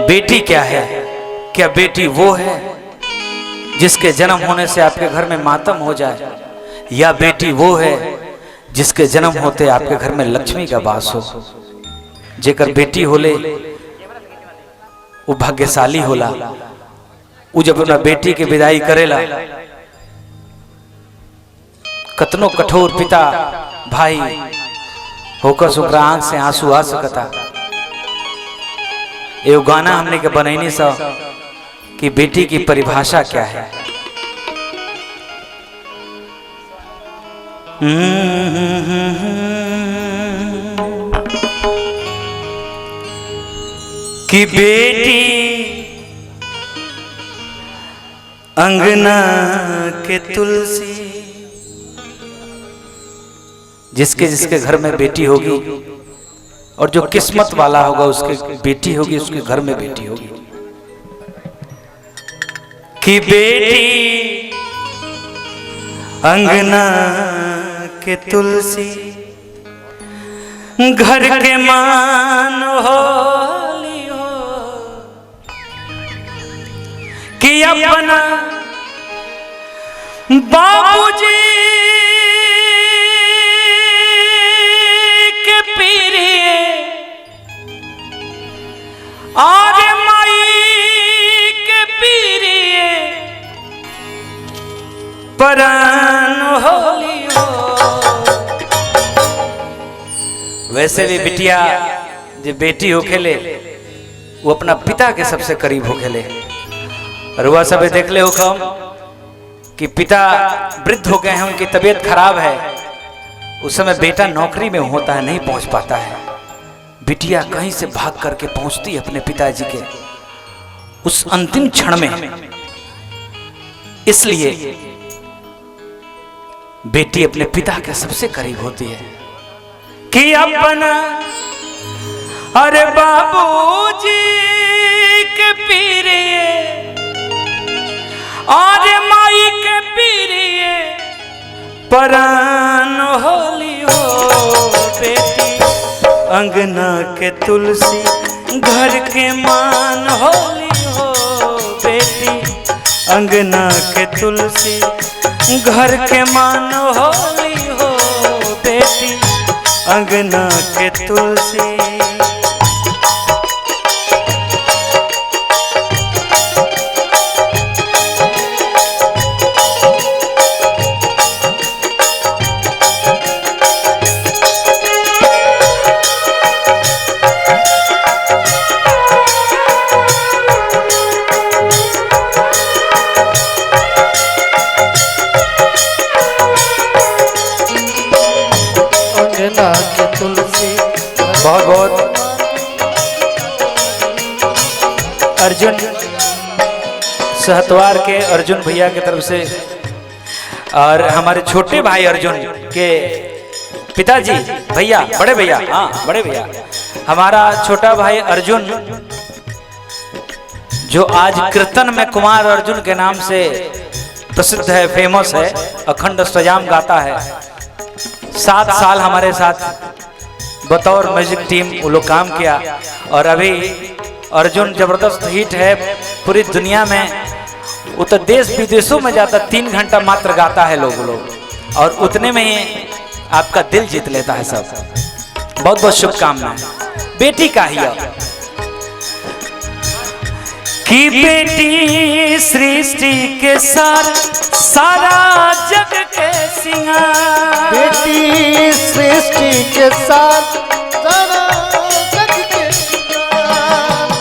बेटी क्या है? क्या बेटी वो है जिसके जन्म होने से आपके घर में मातम हो जाए, या बेटी वो है जिसके जन्म होते आपके घर में लक्ष्मी का वास हो? जेकर बेटी होले वो भाग्यशाली होला। वो जब अपना बेटी के विदाई करेला, कतनो कठोर पिता भाई होकर सुकरा आंख से आंसू आ सकता। एगो गाना हमने के बनैनी सा कि बेटी की परिभाषा क्या है। कि बेटी अंगना के तुलसी, जिसके जिसके घर में बेटी होगी और जो किस्मत वाला होगा उसके बेटी होगी, उसके घर में बेटी होगी। कि बेटी अंगना के तुलसी, घर के मान होली हो। कि अपना बाबूजी के पीरिए और माई के पीरिए परान होली हो। वैसे भी बिटिया जो बेटी हो खेले वो अपना पिता के सबसे करीब हो खेले। और वह सब देख ले हो कम कि पिता वृद्ध हो गए हैं, उनकी तबीयत खराब है, उस समय बेटा नौकरी में होता है, नहीं पहुंच पाता है। बिटिया कहीं से भाग करके पहुंचती है अपने पिताजी के उस अंतिम क्षण में। इसलिए बेटी अपने पिता के सबसे करीब होती है। कि अपना अरे बाबूजी के पीरिए और माई के पीरिए परान होली हो। बेटी अंगना के तुलसी, घर के मान होली हो। बेटी अंगना के तुलसी, घर के मान होली हो। बेटी अंगना के तुलसी। बहुत बहुत अर्जुन सहतवार के अर्जुन भैया की तरफ से और हमारे छोटे भाई अर्जुन के पिताजी भैया, बड़े भैया, हाँ बड़े भैया, हमारा छोटा भाई अर्जुन जो आज कीर्तन में कुमार अर्जुन के नाम से प्रसिद्ध है, फेमस है, अखंड अष्टयाम गाता है। 7 साल हमारे साथ बतौर म्यूजिक टीम वो लोग काम किया और अभी अर्जुन जबरदस्त हिट है पूरी दुनिया में। वो तो देश विदेशों में जाता, 3 घंटा मात्र गाता है लोग और उतने में ही आपका दिल जीत लेता है सब। बहुत बहुत शुभकामनाएं। बेटी का ही कि बेटी सृष्टि के सारा जग के सिंगार। बेटी सृष्टि के साथ सारा जग के सिंगार।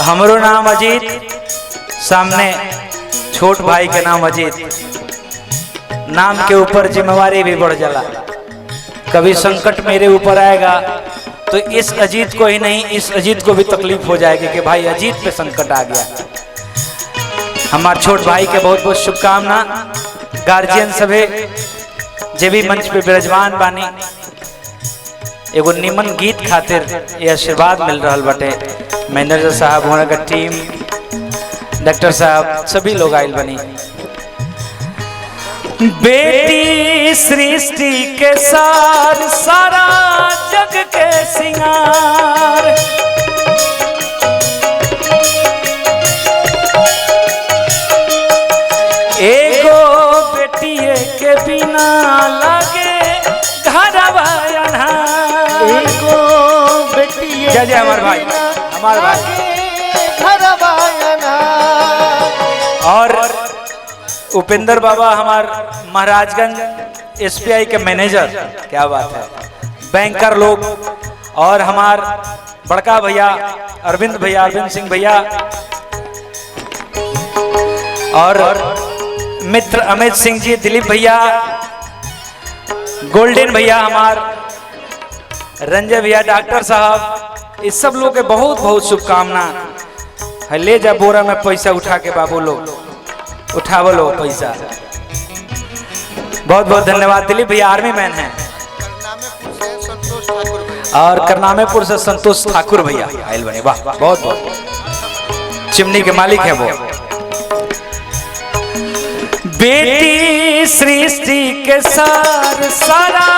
हमरो नाम अजीत, सामने छोट भाई के नाम अजीत। नाम के ऊपर जिम्मेवारी भी बढ़ जाला। कभी संकट मेरे ऊपर आएगा तो इस अजीत को ही नहीं, इस अजीत को भी तकलीफ हो जाएगी कि भाई अजीत पे संकट आ गया। हमारे छोट भाई के बहुत बहुत शुभकामना। गार्जियन सभे जे भी मंच पे विराजमान बानी, एगो निमन गीत खातिर ये आशीर्वाद मिल रहा बटे। मैनेजर साहब, होने का टीम, डॉक्टर साहब, सभी लोग आयल बनी। बेटी सृष्टि के सारा जग के सिंगार। भाई हमार भाई। घरवा अनार। और उपेंद्र बाबा हमार महाराजगंज एसबीआई के मैनेजर, क्या बात है, बैंकर लोग, और हमार बड़का भैया अरविंद सिंह भैया, और मित्र अमित सिंह जी, दिलीप भैया, गोल्डन भैया, हमार रंजय भैया, डॉक्टर साहब, इस सब लोग के बहुत बहुत शुभकामना है। ले जा बोरा में पैसा उठा के बाबू लोग, उठाव लो पैसा। बहुत बहुत धन्यवाद। दिलीप भैया आर्मी मैन हैं, और करनामेपुर से संतोष ठाकुर भैया आयल बने, वाह बहुत बहुत, चिमनी के मालिक है वो। बेटी सृष्टि के सार, सारा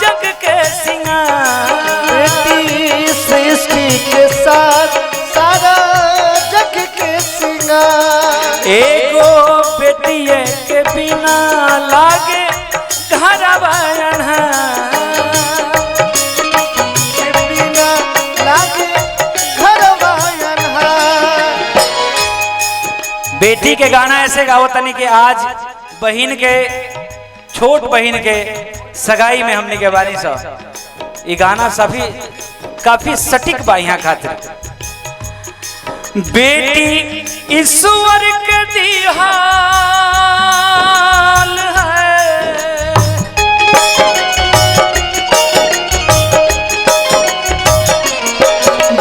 जग के सिंगार। बेटी सृष्टि के साथ सारा जग के सिंगार। एगो बेटिए के बिना लागे घरवा अन्हार। के बिना लागे घरवा अन्हार। बेटी के गाना ऐसे गाओ तनी कि आज बहन के, छोट बहन के सगाई में हमने के बानी सा ये गाना सभी काफी सटीक बा यहाँ खातिर। बेटी ईश्वर के दिहाल है,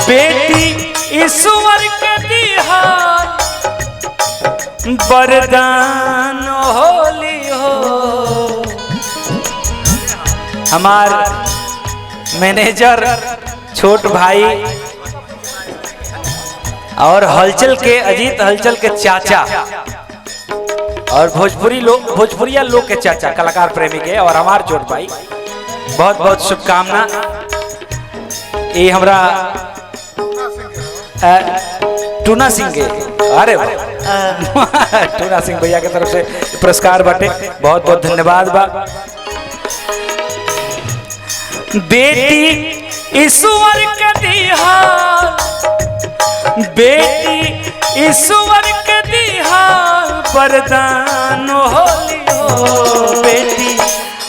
बेटी ईश्वर के दिहाल, वरदान होली हो। हमार मैनेजर छोट भाई और हलचल के अजीत हलचल के चाचा, और भोजपुरिया लोग के चाचा, कलाकार प्रेमी के, और हमार छोट भाई, बहुत बहुत शुभकामना। ये हमरा टूना सिंह के, अरे टूना सिंह भैया के तरफ से पुरस्कार बाटे, बहुत बहुत धन्यवाद बा। बेटी ईश्वर के दिहाल, बेटी ईश्वर के दिहाल, वरदान होली हो। बेटी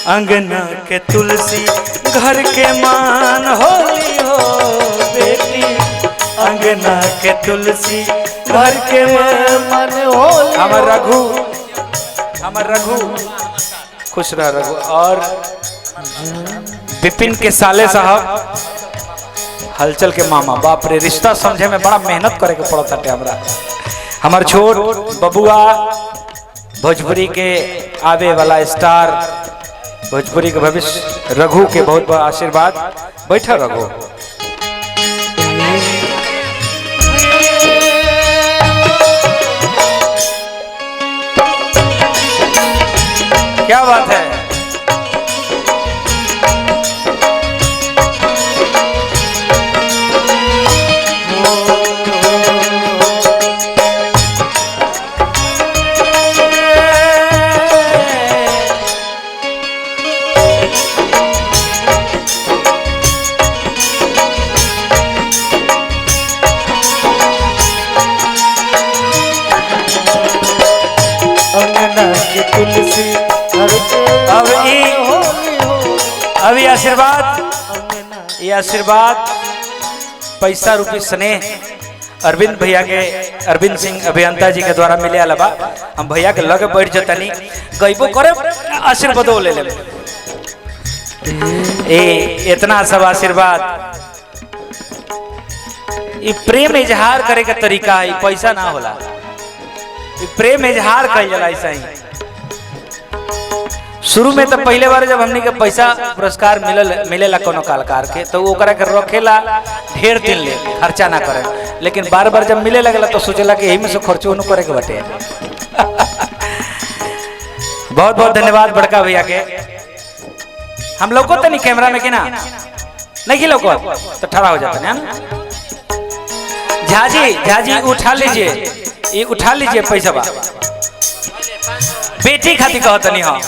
अंगना के तुलसी, घर के मान होली हो। बेटी अंगना के तुलसी, घर के मन होली। हमर रघु खुश रह रघु। और विपिन के साले साहब, हलचल के मामा, बाप रे, रिश्ता समझे में बड़ा मेहनत करे के पड़ता है हमरा। हमार छोट बबुआ, भोजपुरी के आवे वाला स्टार, भोजपुरी के भविष्य, रघु के बहुत बड़ा आशीर्वाद। बैठा रघु। क्या बात है। तुलसी अभी आशीर्वाद पैसा रूपी स्नेह अरविंद भैया के, अरविंद सिंह अभियंता जी के द्वारा मिले अलावा हम भैया के लगे बैठ जतनी गईबो करे, आशीर्वादो ले ले। इतना सब आशीर्वाद, ये प्रेम इजहार करे के तरीका है, पैसा ना होला, प्रेम इजहार कइल जाला। ऐसा ही शुरू में तो पहले बार जब हमने के पैसा पुरस्कार मिलेला कोनो कलाकार के, तो ओकरा के रखेला ढेर दिन ले, खर्चा ना करे। लेकिन बार बार जब मिले लगला तो सोचेला कि यही में से खर्चो न करे के बटे। बहुत बहुत धन्यवाद बड़का भैया के। हम लोग को तो नहीं कैमरा में कि ना नहीं लोग तो ठहरा हो जाता है। झाजी उठा लीजिए, ये उठा लीजिए पैसा बा, बेटी खाती कहत नहीं। हाँ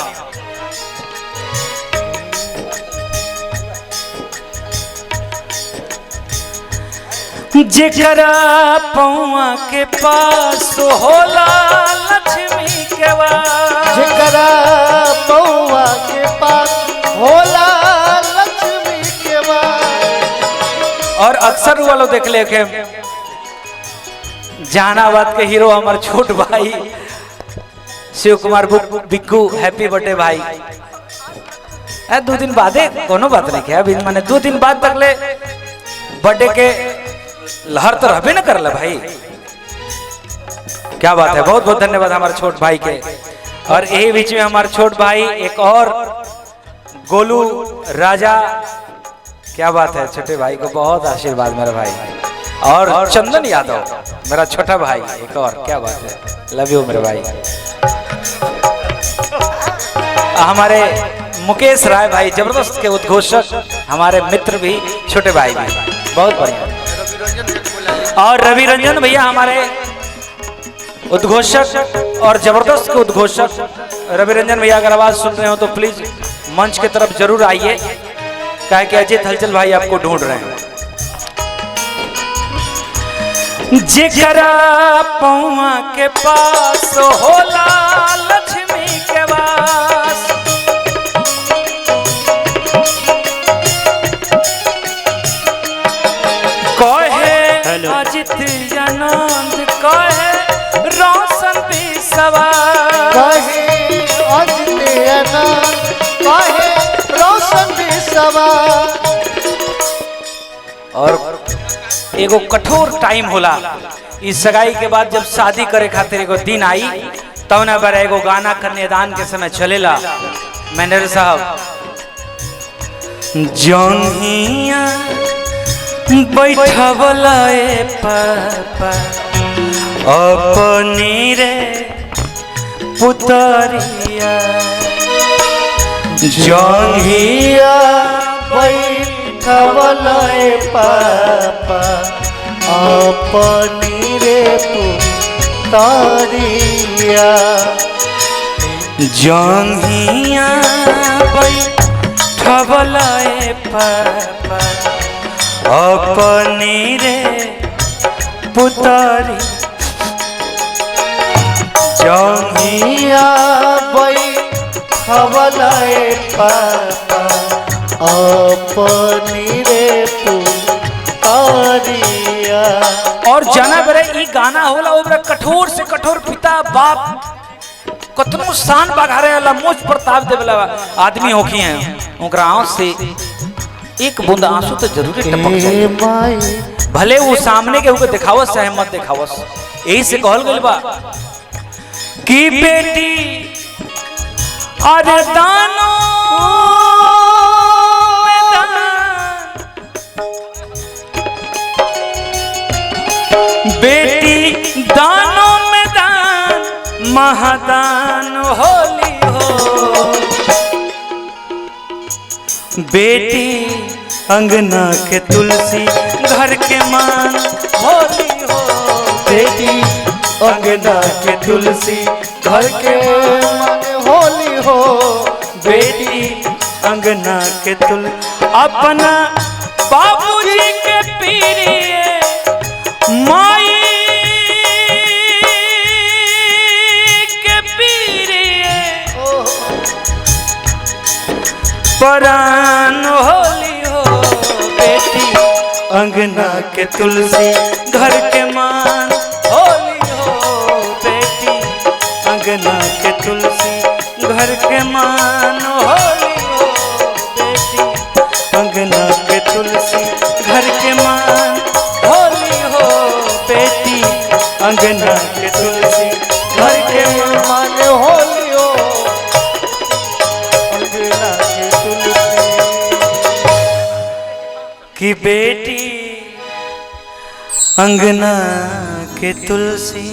जेकरा पौआ के पास होला लक्ष्मी के वास। जेकरा पौआ के पास होला लक्ष्मी के वास। और अक्सर वालों देख ले के जहानाबाद के हीरो हमारे छोट भाई शिव कुमार बिक्कू, हैप्पी बर्थडे भाई। 2 दिन बाद कोनो बात नहीं क्या, अभी मैंने 2 दिन बाद तक ले बर्थडे के लहर तो रहबे न करला भाई। क्या बात है, बहुत बहुत धन्यवाद हमारे छोट भाई के। और यही बीच में हमारे छोट भाई एक और गोलू राजा, क्या बात है, छोटे भाई को बहुत आशीर्वाद मेरा भाई। और चंदन यादव मेरा छोटा भाई एक और, क्या बात है, लव यू मेरे भाई। हमारे मुकेश राय भाई जबरदस्त के उद्घोषक, हमारे मित्र भी, छोटे भाई भी, बहुत बढ़िया। और रवि रंजन भैया हमारे उद्घोषक और जबरदस्त के उद्घोषक। रवि रंजन भैया अगर आवाज सुन रहे हो तो प्लीज मंच की तरफ जरूर आइए, क्या कि अजीत हलचल भाई आपको ढूंढ रहे हैं। जेकरा पौआ के पास होला लक्ष्मी के वास। कहे अजित आनंद, कहे रोशन विश्वास। कहे अजित आनंद, कहे रोशन विश्वास। और एगो कठोर टाइम होला, इस सगाई के बाद जब शादी करे खातिर एगो दिन आई, तब न बार एगो गाना कन्यादान के समय चलेला। मैनेजर साहब, जौनिया बैठवला ए पापा अपनी रे पुतरिया। जौनिया बैठवला ए पापा अपनी रे पुतरिया। जौनिया बैठवला ए पापा अपनी रे पुतरी। जौनिया बैठवला ए पापा अपनी रे पुतरिया। और जाना बरे ई गाना होला ओबरे कठोर से कठोर पिता बाप कतनो शान बघारे वाला मोच प्रताप दे वाला आदमी होखी हैं, ओकरा आंख से एक बूंद आंसू तो जरूर टपक जाए, भले वो सामने के ऊपर दिखावस चाहे मत दिखावस। यही से कहल गइल बा कि बेटी अरे दानो में दान, बेटी दानों में दान महादान होली हो। बेटी अंगना के तुलसी घर के मान होली हो। बेटी अंगना के तुलसी घर के मान होली हो। बेटी अंगना के तुल अपना बाबूजी के पीरिए माई के पीरिए परान होली हो। बेटी अंगना के तुलसी घर के मान होली हो। बेटी अंगना के तुलसी घर के मान होली हो। बेटी अंगना के तुलसी घर के मान होली हो। बेटी अंगना के तुलसी घर के मान होली हो। अंगना के तुलसी की बेटी अंगना के तुलसी